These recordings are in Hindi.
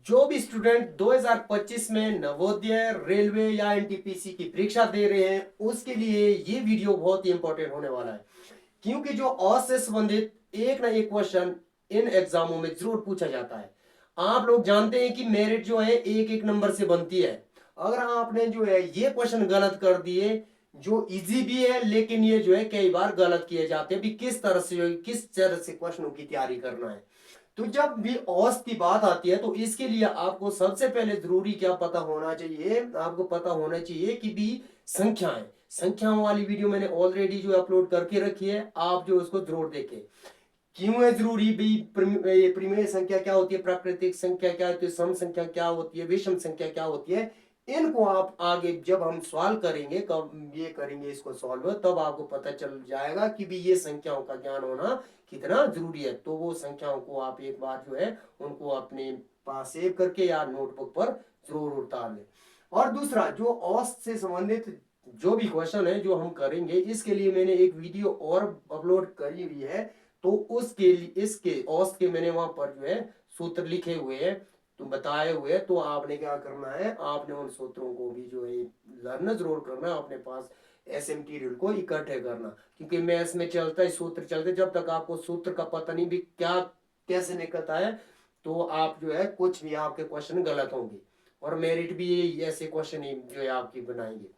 जो भी स्टूडेंट 2025 में नवोदय, रेलवे या एनटीपीसी की परीक्षा दे रहे हैं उसके लिए ये वीडियो बहुत ही इंपॉर्टेंट होने वाला है, क्योंकि जो ऑस से संबंधित एक ना एक क्वेश्चन इन एग्जामों में जरूर पूछा जाता है। आप लोग जानते हैं कि मेरिट जो है एक एक नंबर से बनती है। अगर आपने जो है ये क्वेश्चन गलत कर दिए, जो इजी भी है लेकिन ये जो है कई बार गलत किए जाते हैं भी, किस तरह से क्वेश्चनों की तैयारी करना है। तो जब भी औसत की बात आती है तो इसके लिए आपको सबसे पहले जरूरी क्या पता होना चाहिए, आपको पता होना चाहिए कि भी संख्याएं, संख्याओं वाली वीडियो मैंने ऑलरेडी जो अपलोड करके रखी है, आप जो उसको जरूर देखें। क्यों है जरूरी भी, परिमेय संख्या क्या होती है, प्राकृतिक संख्या क्या होती है, सम संख्या क्या होती है, विषम संख्या क्या होती है, इनको आप आगे जब हम सवाल करेंगे, कब ये करेंगे इसको सॉल्व, तब आपको पता चल जाएगा कि भी ये संख्याओं का ज्ञान होना कितना जरूरी है। तो वो संख्याओं को आप एक बार जो है उनको अपने पास सेव करके या नोटबुक पर जरूर उतार लें। और दूसरा, जो औसत से संबंधित जो भी क्वेश्चन है जो हम करेंगे, इसके लिए मैंने एक वीडियो और अपलोड करी हुई है। तो उसके लिए इसके औसत के मैंने वहां पर जो है सूत्र लिखे हुए हैं, तो बताए हुए हैं। तो आपने क्या करना है, आपने उन सूत्रों को भी जो है लर्न जरूर करना है, अपने पास ऐसे मटीरियल को इकट्ठे करना, क्योंकि मैथ्स में चलता है सूत्र चलते, जब तक आपको सूत्र का पता नहीं भी क्या कैसे निकलता है, तो आप जो है कुछ भी आपके क्वेश्चन गलत होंगे और मेरिट भी ऐसे क्वेश्चन ही जो है आपकी बनाएंगे।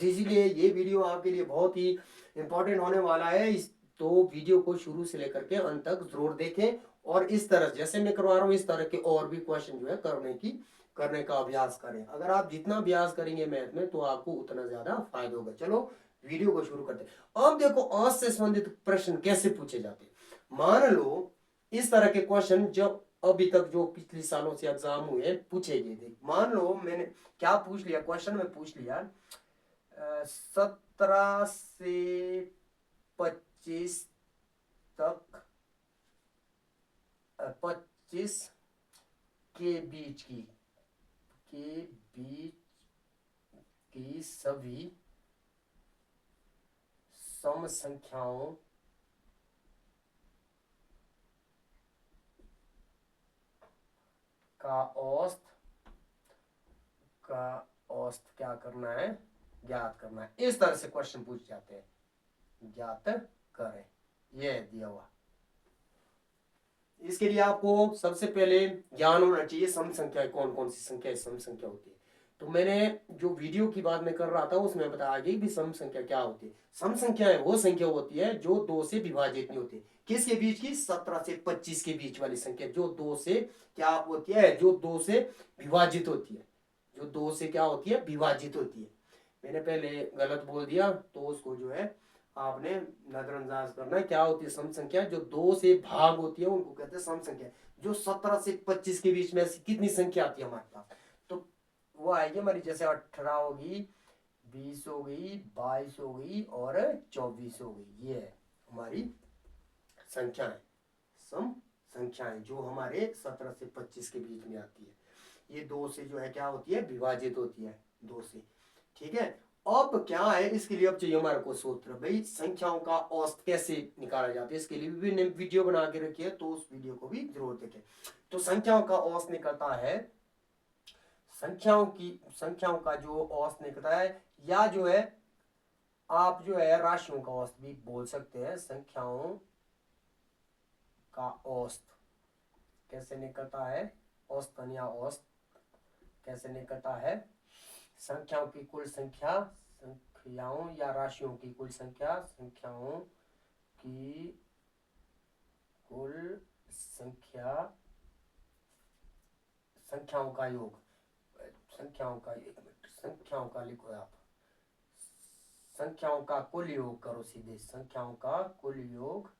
इसीलिए ये वीडियो आपके लिए बहुत ही इंपॉर्टेंट होने वाला है। इस तो वीडियो को शुरू से लेकर के अंत तक जरूर देखें, और इस तरह जैसे मैं करवा रहा हूँ इस तरह के और भी क्वेश्चन जो है करने का अभ्यास करें। अगर आप जितना अभ्यास करेंगे मैथ में तो आपको उतना ज्यादा फायदा होगा। चलो वीडियो को शुरू करते हैं। अब देखो औसत से संबंधित प्रश्न कैसे पूछे जाते हैं। मान लो इस तरह के क्वेश्चन जब अभी तक जो पिछले सालों से एग्जाम हुए पूछे गए थे, मान लो मैंने क्या पूछ लिया, क्वेश्चन में पूछ लिया 17 से 25 तक, 25 के बीच की सभी सम संख्याओं का औसत क्या करना है, ज्ञात करना है। इस तरह से क्वेश्चन पूछ जाते हैं, ज्ञात करें, यह दिया हुआ। इसके लिए आपको सबसे पहले ज्ञान होना चाहिए सम संख्या कौन कौन सी संख्या सम संख्या होती है। तो मैंने जो वीडियो की बात मैं कर रहा था उसमें बताया गया भी सम संख्या क्या होती है। सम संख्या वो संख्या होती है जो 2 से विभाजित नहीं होती। किसके बीच की, 17 से 25 के बीच वाली संख्या, जो 2 से क्या होती है, जो 2 से विभाजित होती है, जो 2 से क्या होती है, विभाजित होती है। मैंने पहले गलत बोल दिया तो उसको जो है आपने नजरअंदाज करना है। क्या होती है सम संख्या, जो 2 से भाग होती है उनको कहते हैं सम संख्या। जो 17 से 25 के बीच में ऐसी कितनी संख्या आती है हमारे पास, तो वो आएगी हमारी, जैसे 18 होगी, 20 हो गई, 22 हो गई और 24 हो गई। ये है हमारी संख्याएं, सम संख्याएं जो हमारे 17 से 25 के बीच में आती है। ये 2 से जो है क्या होती है, विभाजित होती है 2 से। ठीक है। अब क्या है, इसके लिए अब चाहिए हमारे को सूत्र, भाई संख्याओं का औसत कैसे निकाला जाता है। इसके लिए भी वीडियो बना के रखी है, तो उस वीडियो को भी जरूर देखें। तो संख्याओं का औसत निकलता है, संख्याओं का जो औसत निकलता है, या जो है आप जो है राशियों का औसत भी बोल सकते हैं। संख्याओं का औसत कैसे निकलता है, औसतन या औसत कैसे निकलता है, संख्याओं की कुल संख्या, संख्याओं या राशियों की कुल संख्या, संख्याओं की कुल संख्या, संख्याओं का योग, संख्याओं का, एक मिनट, संख्याओं का लिखो आप, संख्याओं का कुल योग करो सीधे, संख्याओं का कुल योग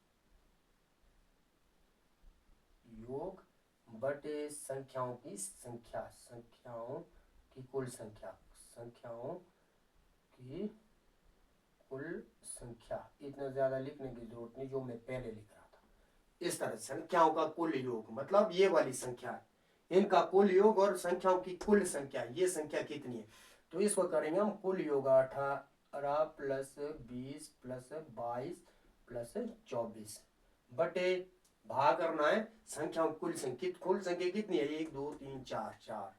बटे संख्याओं की संख्या, संख्याओं की कुल संख्या, संख्याओं की कुल संख्या। इतना ज्यादा लिखने की जरूरत नहीं जो मैं पहले लिख रहा था। इस तरह संख्याओं का कुल योग मतलब ये वाली संख्या है, इनका कुल योग, और संख्याओं की कुल संख्या, ये संख्या कितनी है। तो इसको करेंगे हम कुल योग, 18 प्लस 20 प्लस 22 प्लस 24 बटे भाग करना है संख्याओं कुल संख्या कितनी है, 1 2 3 4 4।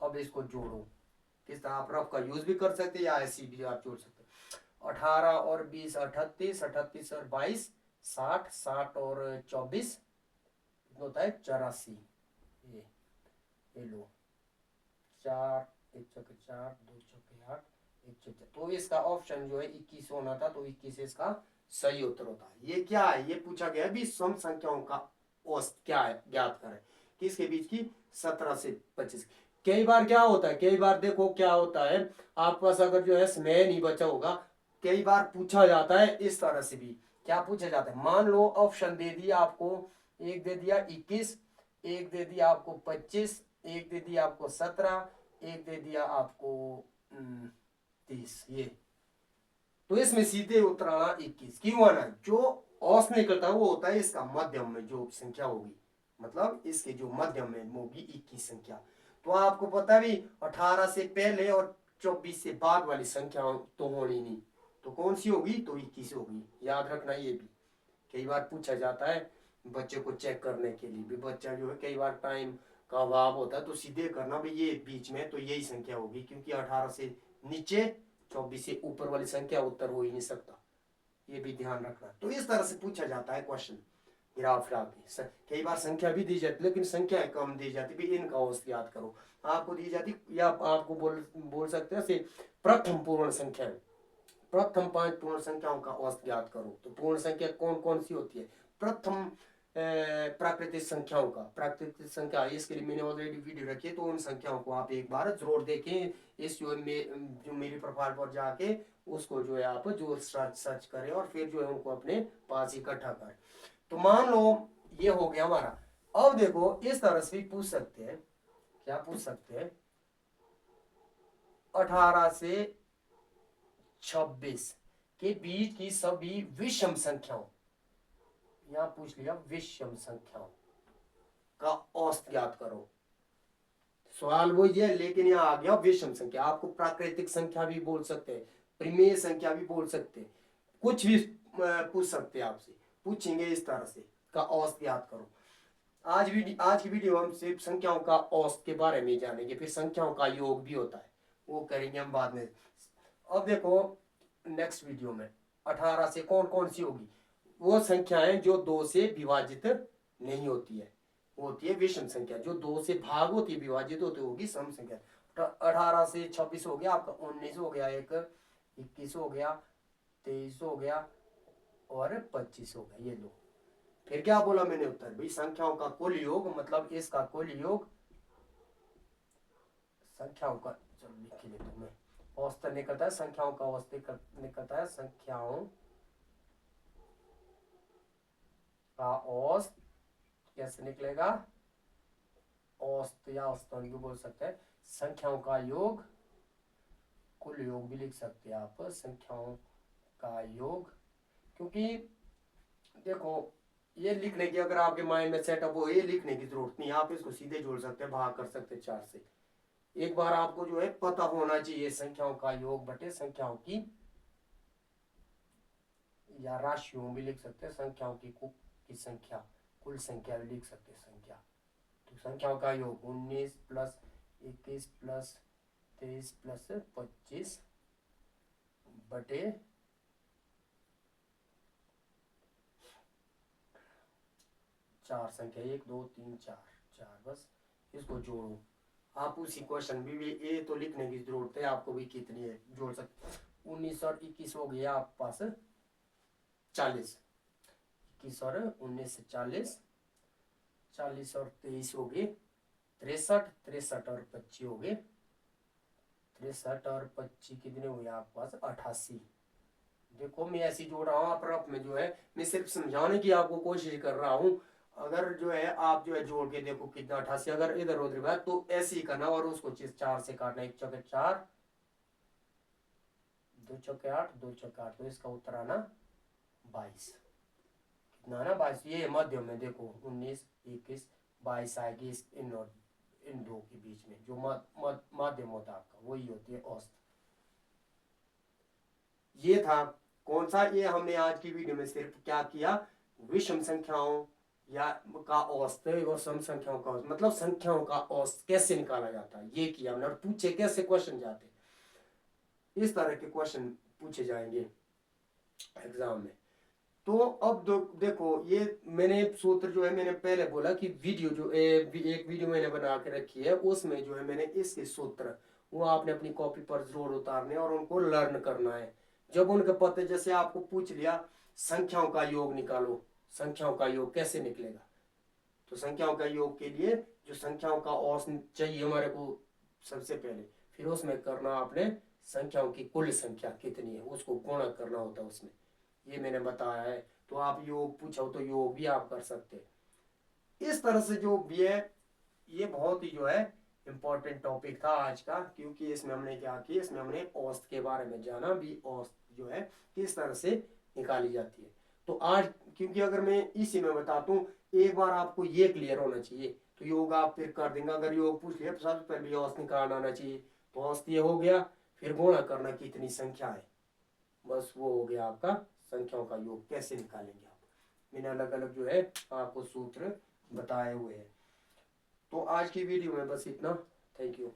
अब इसको जोड़ो, किस तरह आप रफ का यूज भी कर सकते हैं या ऐसी भी आप जोड़ सकते हैं। 18 और 20 38, 38 और 22 60, 60 और 24 कितना होता है 84। ये लो 4 1 चौके 4 2 चौके 8 1 चौके, तो इसका ऑप्शन जो है 21 होना था, तो 21 इसका सही उत्तर होता है। ये क्या है, ये पूछा गया है भी सम संख्याओं का औसत क्या है ज्ञात करें, किसके बीच की, 17 से 25। कई बार क्या होता है, कई बार देखो क्या होता है, आपके पास अगर जो है समय नहीं बचा होगा, कई बार पूछा जाता है इस तरह से भी। क्या पूछा जाता है, मान लो ऑप्शन दे दिया आपको, एक दे दिया 21, एक दे दिया आपको 25, एक दे दिया आपको 17, एक दे दिया आपको 30। ये तो इसमें सीधे उत्तर आना 21। क्यों आना, जो औसत निकलता है वो होता है इसका मध्यम में जो संख्या होगी, मतलब इसके जो मध्यम में होगी 21 संख्या। तो आपको पता भी 18 से पहले और 24 से बाद वाली संख्या तो होनी नहीं, तो कौन सी होगी, तो 21 होगी। याद रखना, ये भी कई बार पूछा जाता है बच्चे को चेक करने के लिए भी। बच्चा जो है कई बार टाइम का अभाव होता है, तो सीधे करना भाई ये बीच में तो यही संख्या होगी, क्योंकि 18 से नीचे 24 से ऊपर वाली संख्या उत्तर हो ही नहीं सकता, ये भी ध्यान रखना। तो इस तरह से पूछा जाता है क्वेश्चन ग्राफ के। कई बार संख्या भी दी जाती, लेकिन संख्या कम दी जाती भी, इनका औसत याद करो। आपको दी जाती या आपको बोल सकते हैं से प्रथम पूर्ण संख्या, प्रथम 5 पूर्ण संख्याओं का औसत ज्ञात करो। तो पूर्ण संख्या कौन कौन सी होती है, प्रथम प्राकृतिक संख्याओं का, प्राकृतिक संख्या इसके लिए मैंने ऑलरेडी वीडियो रखी है, तो उन संख्याओं को आप एक बार जरूर देखें, इस जो मेरी प्रोफाइल पर जाके उसको जो है आप जो सर्च करें और फिर जो है उनको अपने पास इकट्ठा करें। तो मान लो ये हो गया हमारा। अब देखो इस तरह से भी पूछ सकते हैं, क्या पूछ सकते हैं, 18 से 26 के बीच की सभी विषम संख्याओं, यहां पूछ लिया विषम संख्याओं का औसत ज्ञात करो। सवाल वो ये, लेकिन यहाँ आ गया विषम संख्या। आपको प्राकृतिक संख्या भी बोल सकते हैं, परिमेय संख्या भी बोल सकते हैं, कुछ भी पूछ सकते हैं आपसे, पूछेंगे इस तरह से का औसत ज्ञात करो। आज की वीडियो हम सिर्फ संख्याओं का औसत के बारे में जानेंगे, फिर संख्याओं का योग भी होता है, वो करेंगे हम बाद में। अब देखो नेक्स्ट वीडियो में 18 से कौन कौन सी होगी, वो संख्याएं जो 2 से विभाजित नहीं होती है, वो होती है विषम संख्या। जो 2 से भाग होती है, विभाजित होती होगी सम संख्या। 18 से 26 हो गया आपका, 19 हो गया, एक 21 हो गया, 23 हो गया और 25 हो गया। ये लो, फिर क्या बोला मैंने उत्तर, भाई संख्याओं का कुल योग, मतलब इसका कुल योग संख्याओं का, चलो लिख लेता हूं मैं, औसत निकलता है संख्याओं का, औसत निकलता है संख्याओं का औसत। कैसे निकलेगा, औसत या औसतन भी बोल सकते हैं, संख्याओं का योग, कुल योग भी लिख सकते हैं आप, संख्याओं का योग। क्योंकि देखो ये लिखने की अगर आपके माइंड में सेटअप हो, ये लिखने की जरूरत नहीं, आप इसको सीधे जोड़ सकते हैं, भाग कर सकते हैं 4 से। एक बार आपको जो है पता होना चाहिए संख्याओं का योग बटे संख्याओं की, या राशियों भी लिख सकते हैं, संख्याओं की संख्या, कुल संख्या भी लिख सकते हैं संख्या। तो संख्याओं का योग 19 प्लस 21 प्लस 23 प्लस 25 बटे 4 संख्या, 1 2 3 4 4, बस इसको जोड़ो। आप उसी क्वेश्चन भी ये तो लिखने की जरूरत है आपको भी, कितनी है जोड़ सकते। 19 और 21 हो गया आपके पास 40, 21 और 19 से 40, 40 और 23 हो गए 63, 63 और 25 हो गए 63 और 25 कितने हुए आपके पास 88। देखो मैं ऐसी जोड़ रहा हूँ, आप रफ में जो है मैं सिर्फ समझाने की आपको कोशिश कर रहा हूँ। अगर जो है आप जो है जोड़ के देखो कितना 88, अगर इधर उधर बात तो ऐसे ही करना, और उसको 4 से काटना, 1 चौके 4 2 चौके 8 2 चौके 8, तो इसका उत्तर आना 22। कितना ना 22, ये मध्य में देखो 19 21 22 आएगी इन दो के बीच में, जो माध्यम होता है आपका वही होती है औसत। ये था कौन सा, ये हमने आज की वीडियो में सिर्फ क्या किया, विषम संख्याओं या का औसत और सम संख्याओं का औसत, मतलब संख्याओं का औसत कैसे निकाला जाता है, ये किया हमने। और पूछे कैसे क्वेश्चन जाते, इस तरह के क्वेश्चन पूछे जाएंगे एग्जाम में। तो अब देखो, ये मैंने सूत्र जो है, मैंने पहले बोला कि वीडियो जो एक वीडियो मैंने बना के रखी है, उसमें जो है मैंने इसके सूत्र वो आपने अपनी कॉपी पर जरूर उतारने और उनको लर्न करना है। जब उनके पते, जैसे आपको पूछ लिया संख्याओं का योग निकालो, संख्याओं का योग कैसे निकलेगा, तो संख्याओं का योग के लिए जो संख्याओं का औसत चाहिए हमारे को सबसे पहले, फिर उसमें करना आपने संख्याओं की कुल संख्या कितनी है उसको गुणा करना होता है उसमें, ये मैंने बताया है। तो आप योग पूछो तो योग भी आप कर सकते हैं। इस तरह से जो भी है, ये बहुत ही जो है इम्पोर्टेंट टॉपिक था आज का, क्योंकि इसमें हमने क्या किया, इसमें हमने औसत के बारे में जाना भी, औसत जो है किस तरह से निकाली जाती है। तो आज, क्योंकि अगर मैं इसी में बताता हूँ, एक बार आपको ये क्लियर होना चाहिए, तो योग आप फिर कर देंगे। अगर योग पूछ लिया तो सबसे पहले औसत निकालना आना चाहिए, तो औसत ये हो गया, फिर गुणा करना कितनी संख्या है, बस वो हो गया आपका संख्याओं का योग कैसे निकालेंगे आप। मैंने अलग अलग जो है आपको सूत्र बताए हुए हैं। तो आज की वीडियो में बस इतना। Thank you.